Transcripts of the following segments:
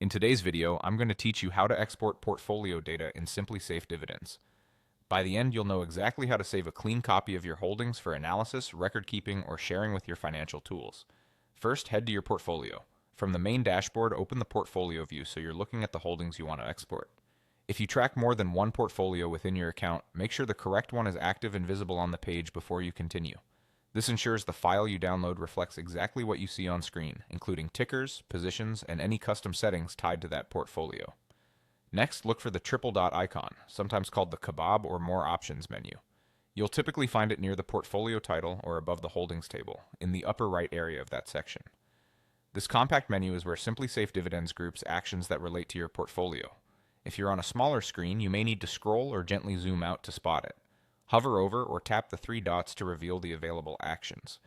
In today's video, I'm going to teach you how to export portfolio data in Simply Safe Dividends. By the end, you'll know exactly how to save a clean copy of your holdings for analysis, record keeping, or sharing with your financial tools. First, head to your portfolio. From the main dashboard, open the portfolio view so you're looking at the holdings you want to export. If you track more than one portfolio within your account, make sure the correct one is active and visible on the page before you continue. This ensures the file you download reflects exactly what you see on screen, including tickers, positions, and any custom settings tied to that portfolio. Next, look for the triple dot icon, sometimes called the kebab or more options menu. You'll typically find it near the portfolio title or above the holdings table, in the upper right area of that section. This compact menu is where Simply Safe Dividends groups actions that relate to your portfolio. If you're on a smaller screen, you may need to scroll or gently zoom out to spot it. Hover over or tap the three dots to reveal the available actions.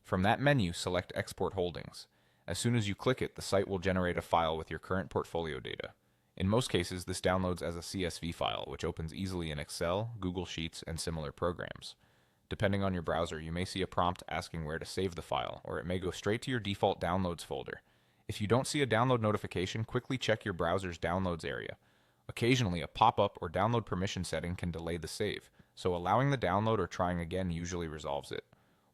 From that menu, select Export Holdings. As soon as you click it, the site will generate a file with your current portfolio data. In most cases, this downloads as a CSV file, which opens easily in Excel, Google Sheets, and similar programs. Depending on your browser, you may see a prompt asking where to save the file, or it may go straight to your default Downloads folder. If you don't see a download notification, quickly check your browser's Downloads area. Occasionally, a pop-up or download permission setting can delay the save, so allowing the download or trying again usually resolves it.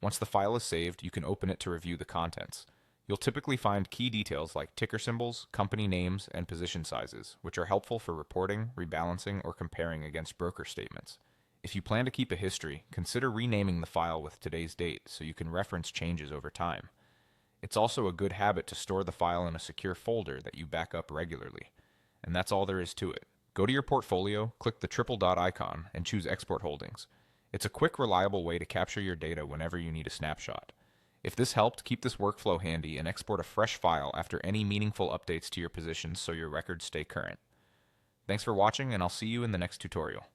Once the file is saved, you can open it to review the contents. You'll typically find key details like ticker symbols, company names, and position sizes, which are helpful for reporting, rebalancing, or comparing against broker statements. If you plan to keep a history, consider renaming the file with today's date so you can reference changes over time. It's also a good habit to store the file in a secure folder that you back up regularly. And that's all there is to it. Go to your portfolio, click the triple dot icon, and choose Export Holdings. It's a quick, reliable way to capture your data whenever you need a snapshot. If this helped, keep this workflow handy and export a fresh file after any meaningful updates to your positions so your records stay current. Thanks for watching, and I'll see you in the next tutorial.